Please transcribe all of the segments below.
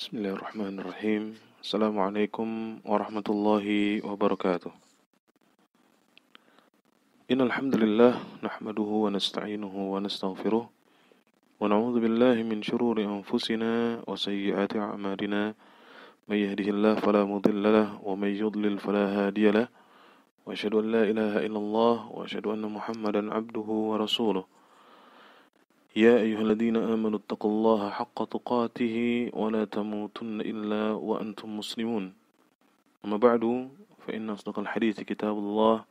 Bismillahirrahmanirrahim. Assalamualaikum warahmatullahi wabarakatuh. Innal hamdalillah nahmaduhu wa nasta'inuhu wa nastaghfiruh wa na'udzu billahi min shururi anfusina wa sayyiati a'malina. May yahdihillahu fala mudilla lahu wa may yudlil fala hadiya lahu. Wa asyhadu an la ilaha illallah wa asyhadu anna Muhammadan 'abduhu wa rasuluh. يا أيها الذين آمنوا اتقوا الله حق تقاته ولا تموتن إلا وأنتم مسلمون. أما بعد فإن أصدق الحديث كتاب الله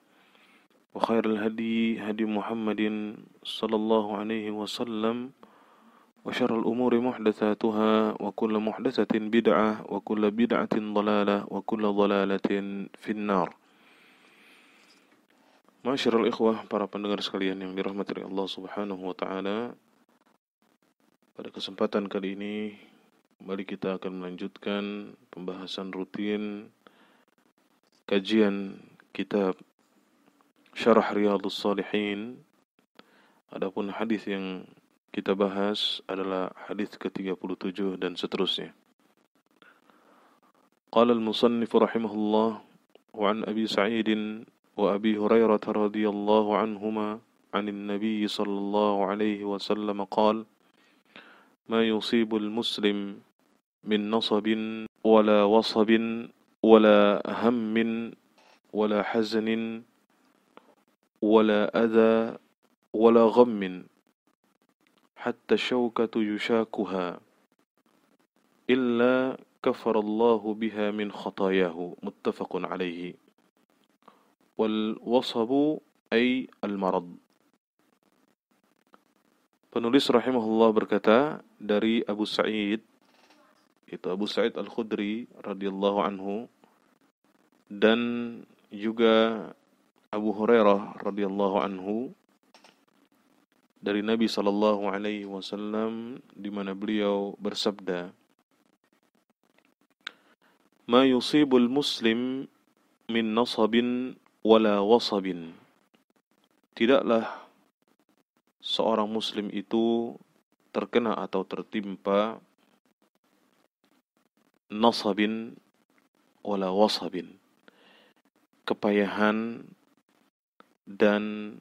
وخير الهدي هدي محمد صلى الله عليه وسلم وشر الأمور محدثاتها وكل محدثة بدعة وكل بدعة ضلالة وكل ضلالة في النار. Masyarul ikhwah, para pendengar sekalian yang dirahmati Allah Subhanahu wa taala. Pada kesempatan kali ini, kembali kita akan melanjutkan pembahasan rutin kajian kitab Syarah Riyadhus Shalihin. Adapun hadis yang kita bahas adalah hadis ke-37 dan seterusnya. Qala al-musannif rahimahullah wa an Abi Sa'id wa Abi Hurairah radhiyallahu anhuma 'anil Nabi sallallahu alaihi wasallam qala ما يصيب المسلم من نصب ولا وصب ولا هم ولا حزن ولا أذى ولا غم حتى الشوكة يشاكها إلا كفر الله بها من خطاياه متفق عليه. والوصب أي المرض. Penulis rahimahullah berkata dari Abu Sa'id, itu Abu Sa'id Al-Khudri radhiyallahu anhu, dan juga Abu Hurairah radhiyallahu anhu dari Nabi sallallahu alaihi wasallam, di mana beliau bersabda, "Ma yusibul muslim min nasabin wala wasabin." Tidaklah seorang muslim itu terkena atau tertimpa nasabin wala wasabin, kepayahan dan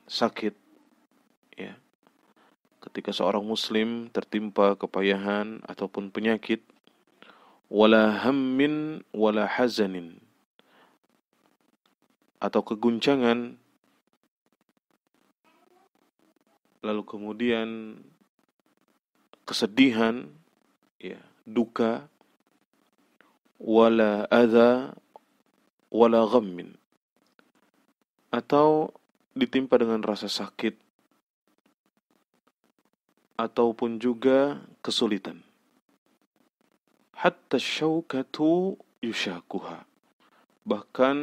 sakit, ya. Ketika seorang muslim tertimpa kepayahan ataupun penyakit, wala hammin wala hazanin, atau keguncangan, lalu kemudian kesedihan, ya, duka, wala adza wala ghammin, atau ditimpa dengan rasa sakit ataupun juga kesulitan. Hatta syaukatu yushakuha. Bahkan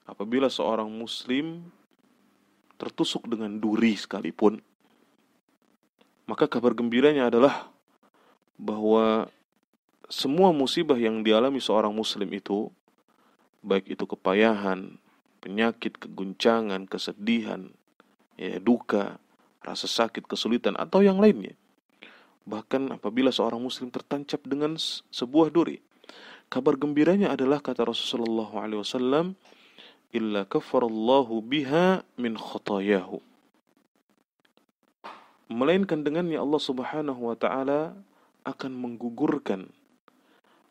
apabila seorang muslim tertusuk dengan duri sekalipun, maka kabar gembiranya adalah bahwa semua musibah yang dialami seorang muslim itu, baik itu kepayahan, penyakit, keguncangan, kesedihan, ya, duka, rasa sakit, kesulitan, atau yang lainnya. Bahkan apabila seorang muslim tertancap dengan sebuah duri, kabar gembiranya adalah, kata Rasulullah SAW, illa kafarallahu biha min khotayahu. Melainkan dengannya Allah Subhanahu wa ta'ala akan menggugurkan,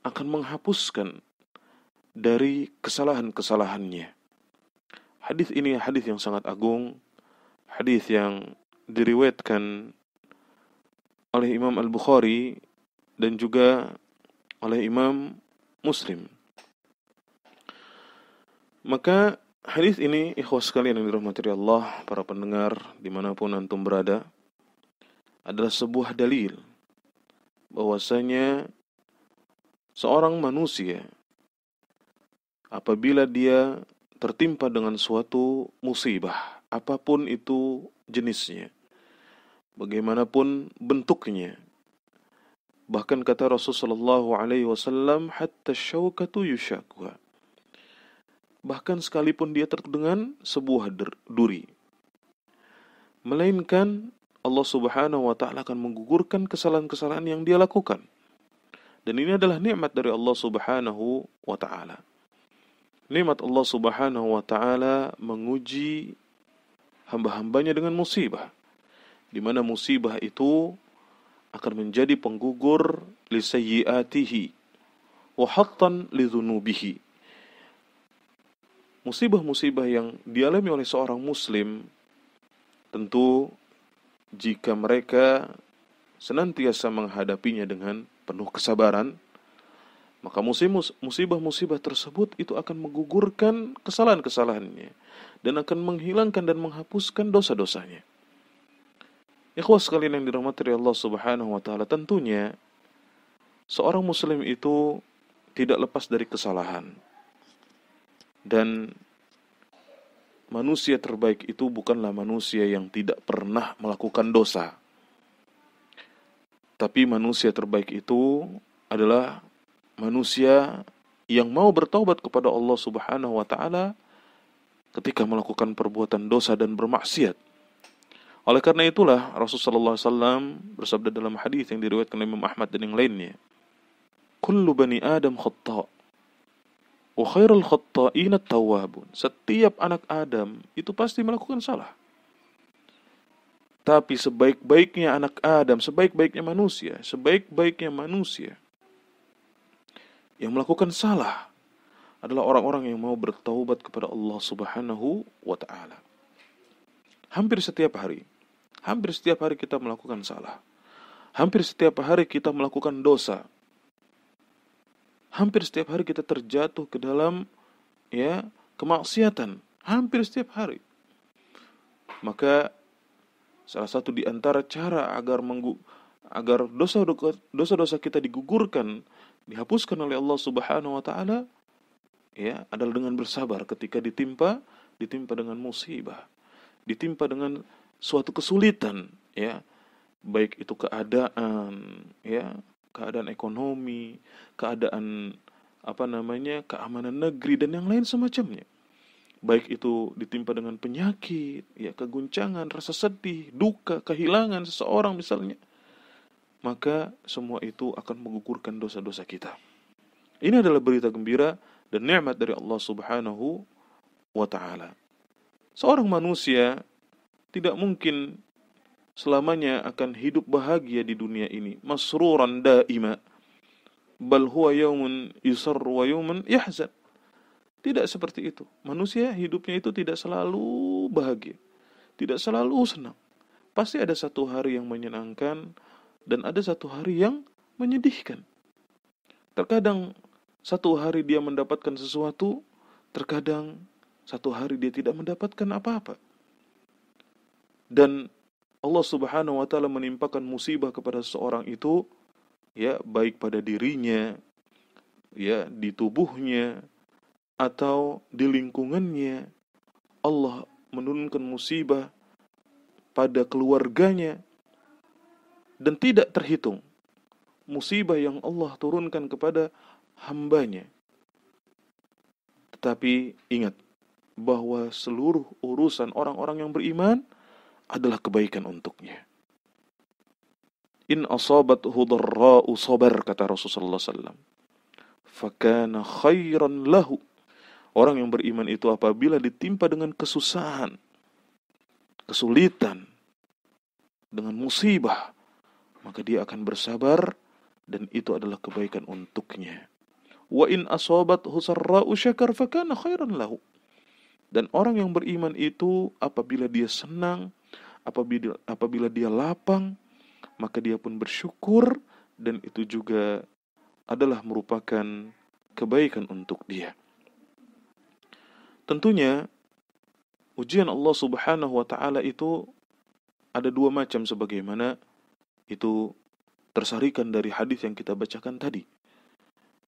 akan menghapuskan dari kesalahan-kesalahannya. Hadis ini hadis yang sangat agung, hadis yang diriwayatkan oleh Imam Al-Bukhari dan juga oleh Imam Muslim. Maka hadis ini, ikhwah sekalian yang dirahmati Allah, para pendengar dimanapun antum berada, adalah sebuah dalil bahwasanya seorang manusia apabila dia tertimpa dengan suatu musibah, apapun itu jenisnya, bagaimanapun bentuknya, bahkan kata Rasulullah SAW, hatta syaukatu yushakuha, bahkan sekalipun dia terkena sebuah duri, melainkan Allah Subhanahu wa ta'ala akan menggugurkan kesalahan-kesalahan yang dia lakukan. Dan ini adalah nikmat dari Allah Subhanahu wa taala. Nikmat Allah Subhanahu wa taala menguji hamba-hambanya dengan musibah, di mana musibah itu akan menjadi penggugur li sayyiatihi wa hattan li dzunubihi. Musibah-musibah yang dialami oleh seorang muslim, tentu jika mereka senantiasa menghadapinya dengan penuh kesabaran, maka musibah-musibah tersebut itu akan menggugurkan kesalahan-kesalahannya dan akan menghilangkan dan menghapuskan dosa-dosanya. Ikhwas sekalian yang dirahmati Allah Subhanahu wa taala, tentunya seorang muslim itu tidak lepas dari kesalahan. Dan manusia terbaik itu bukanlah manusia yang tidak pernah melakukan dosa. Tapi manusia terbaik itu adalah manusia yang mau bertaubat kepada Allah Subhanahu wa taala ketika melakukan perbuatan dosa dan bermaksiat. Oleh karena itulah Rasulullah SAW bersabda dalam hadis yang diriwayatkan oleh Imam Ahmad dan yang lainnya, "Kullu bani Adam khata', wa khairul khata'ina at-tawwabun." Setiap anak Adam itu pasti melakukan salah. Tapi sebaik-baiknya anak Adam, sebaik-baiknya manusia yang melakukan salah adalah orang-orang yang mau bertaubat kepada Allah Subhanahu wa taala. Hampir setiap hari kita melakukan salah. Hampir setiap hari kita melakukan dosa. Hampir setiap hari kita terjatuh ke dalam kemaksiatan. Hampir setiap hari. Maka salah satu di antara cara agar dosa-dosa kita digugurkan, dihapuskan oleh Allah Subhanahu wa taala, adalah dengan bersabar ketika ditimpa dengan musibah, ditimpa dengan suatu kesulitan, baik itu keadaan ekonomi, keadaan keamanan negeri dan yang lain semacamnya. Baik itu ditimpa dengan penyakit, keguncangan, rasa sedih, duka, kehilangan seseorang misalnya, maka semua itu akan menggugurkan dosa-dosa kita. Ini adalah berita gembira dan nikmat dari Allah Subhanahu wa taala. Seorang manusia tidak mungkin selamanya akan hidup bahagia di dunia ini, masruran daima, bal huwa yaumun yusar wa yaumun yahzan. Tidak seperti itu. Manusia hidupnya itu tidak selalu bahagia, tidak selalu senang. Pasti ada satu hari yang menyenangkan dan ada satu hari yang menyedihkan. Terkadang satu hari dia mendapatkan sesuatu, terkadang satu hari dia tidak mendapatkan apa-apa. Dan Allah Subhanahu wa taala menimpakan musibah kepada seseorang itu, baik pada dirinya, di tubuhnya atau di lingkungannya. Allah menurunkan musibah pada keluarganya, dan tidak terhitung musibah yang Allah turunkan kepada hambanya. Tetapi ingat bahwa seluruh urusan orang-orang yang beriman adalah kebaikan untuknya. In asabathu dharra'u sabar, kata Rasulullah SAW, fakana khairan lahu. Orang yang beriman itu apabila ditimpa dengan kesusahan, kesulitan, dengan musibah, maka dia akan bersabar dan itu adalah kebaikan untuknya. Wa in asabathu sarra'u syakar fakana khairan lahu. Dan orang yang beriman itu apabila dia senang, apabila dia lapang, maka dia pun bersyukur dan itu juga adalah merupakan kebaikan untuk dia. Tentunya ujian Allah Subhanahu wa taala itu ada dua macam sebagaimana itu tersarikan dari hadis yang kita bacakan tadi.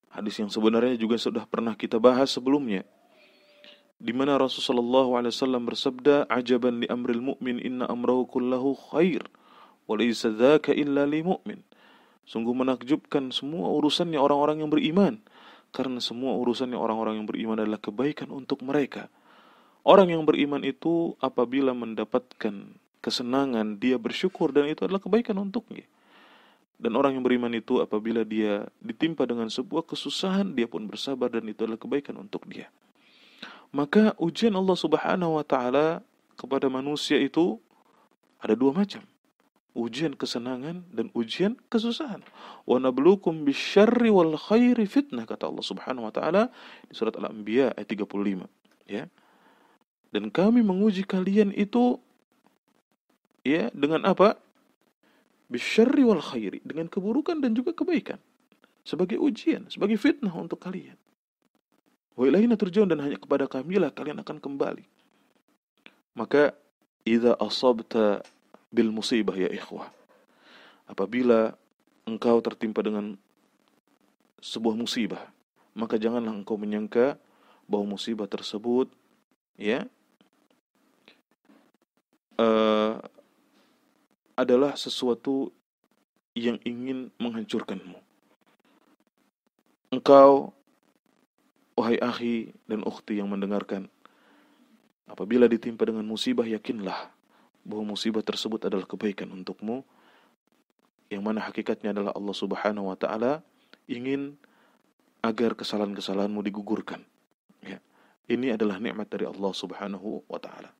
Hadis yang sebenarnya juga sudah pernah kita bahas sebelumnya, di mana Rasulullah SAW bersabda, "Ajaban li amril mu'min, inna amrahu kullahu khair, wa laysa dzaka illa lil mu'min." Sungguh menakjubkan semua urusannya orang-orang yang beriman, karena semua urusannya orang-orang yang beriman adalah kebaikan untuk mereka. Orang yang beriman itu apabila mendapatkan kesenangan, dia bersyukur dan itu adalah kebaikan untuknya. Dan orang yang beriman itu apabila dia ditimpa dengan sebuah kesusahan, dia pun bersabar dan itu adalah kebaikan untuk dia. Maka ujian Allah Subhanahu wa taala kepada manusia itu ada dua macam. Ujian kesenangan dan ujian kesusahan. Wa nabluukum bisyarri wal khairi fitnah, kata Allah Subhanahu wa taala di surat Al-Anbiya ayat 35, ya. Dan kami menguji kalian itu, ya, dengan apa? Bisyarri wal khairi, dengan keburukan dan juga kebaikan, sebagai ujian, sebagai fitnah untuk kalian. Wa ilaina turja'un, dan hanya kepada kamilah kalian akan kembali. Maka idza asabta bil musibah ya ikhwah, apabila engkau tertimpa dengan sebuah musibah, maka janganlah engkau menyangka bahwa musibah tersebut, ya, adalah sesuatu yang ingin menghancurkanmu. Engkau, wahai akhi dan ukhti yang mendengarkan, apabila ditimpa dengan musibah, yakinlah bahwa musibah tersebut adalah kebaikan untukmu, yang mana hakikatnya adalah Allah Subhanahu wa taala ingin agar kesalahan-kesalahanmu digugurkan. Ya. Ini adalah nikmat dari Allah Subhanahu wa taala.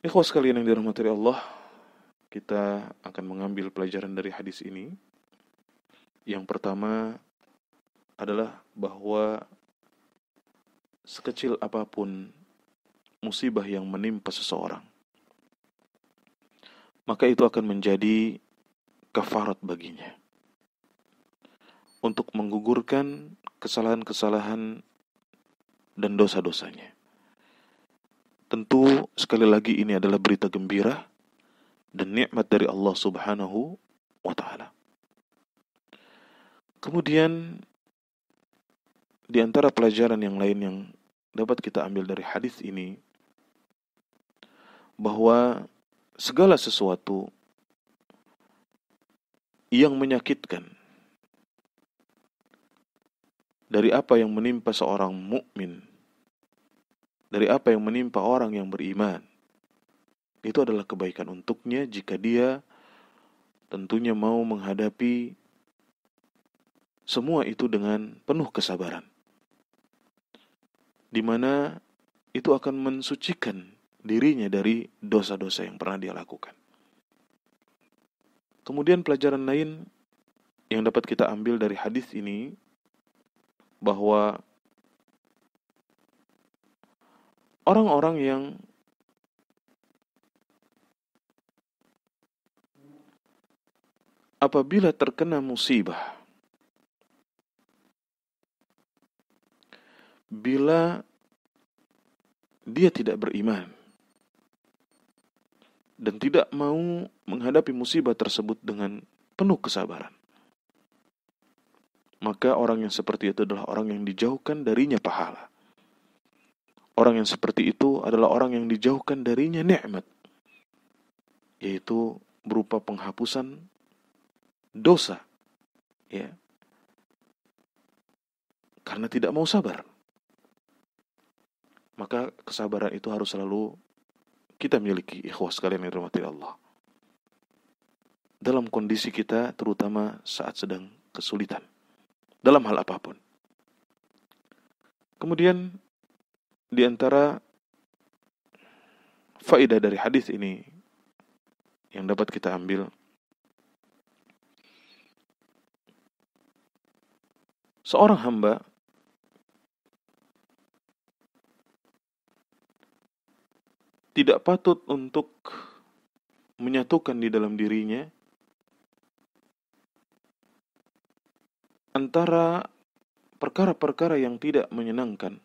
Ikhwas sekalian yang dirahmati Allah, kita akan mengambil pelajaran dari hadis ini. Yang pertama adalah bahwa sekecil apapun musibah yang menimpa seseorang, maka itu akan menjadi kafarat baginya untuk menggugurkan kesalahan-kesalahan dan dosa-dosanya. Tentu sekali lagi ini adalah berita gembira dan nikmat dari Allah Subhanahu wa taala. Kemudian di antara pelajaran yang lain yang dapat kita ambil dari hadis ini, bahwa segala sesuatu yang menyakitkan dari apa yang menimpa seorang mukmin, dari apa yang menimpa orang yang beriman, itu adalah kebaikan untuknya jika dia tentunya mau menghadapi semua itu dengan penuh kesabaran, di mana itu akan mensucikan dirinya dari dosa-dosa yang pernah dia lakukan. Kemudian pelajaran lain yang dapat kita ambil dari hadis ini, bahwa orang-orang yang apabila terkena musibah, bila dia tidak beriman dan tidak mau menghadapi musibah tersebut dengan penuh kesabaran, maka orang yang seperti itu adalah orang yang dijauhkan darinya pahala. Orang yang seperti itu adalah orang yang dijauhkan darinya nikmat, yaitu berupa penghapusan dosa, ya, karena tidak mau sabar. Maka kesabaran itu harus selalu kita miliki, ikhwas sekalian yang dirahmati Allah, dalam kondisi kita, terutama saat sedang kesulitan dalam hal apapun. Kemudian di antara faedah dari hadis ini yang dapat kita ambil, seorang hamba tidak patut untuk menyatukan di dalam dirinya antara perkara-perkara yang tidak menyenangkan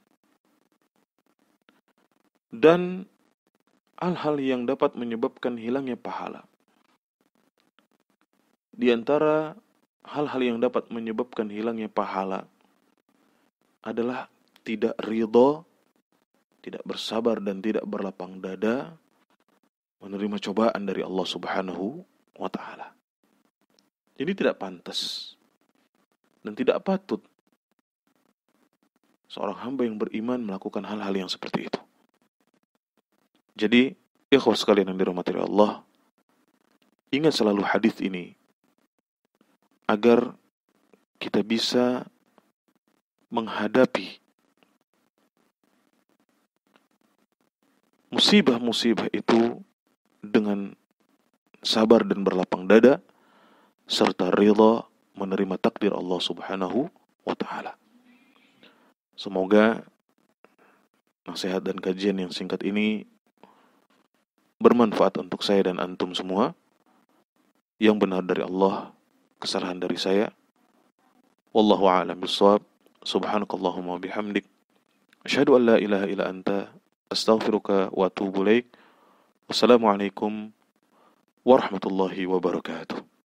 dan hal-hal yang dapat menyebabkan hilangnya pahala. Di antara hal-hal yang dapat menyebabkan hilangnya pahala adalah tidak ridho, tidak bersabar dan tidak berlapang dada menerima cobaan dari Allah Subhanahu wa taala. Jadi tidak pantas dan tidak patut seorang hamba yang beriman melakukan hal-hal yang seperti itu. Jadi, ikhwas sekalian yang dirahmati Allah, ingat selalu hadis ini agar kita bisa menghadapi musibah-musibah itu dengan sabar dan berlapang dada, serta ridha menerima takdir Allah Subhanahu wa Ta'ala. Semoga nasihat dan kajian yang singkat ini bermanfaat untuk saya dan antum semua. Yang benar dari Allah, kesalahan dari saya. Wallahu a'lam bishawab. Subhanakallahumma bihamdik, asyhadu an la ilaha illa anta, astaghfiruka wa atubu ilaik. Wassalamualaikum warahmatullahi wabarakatuh.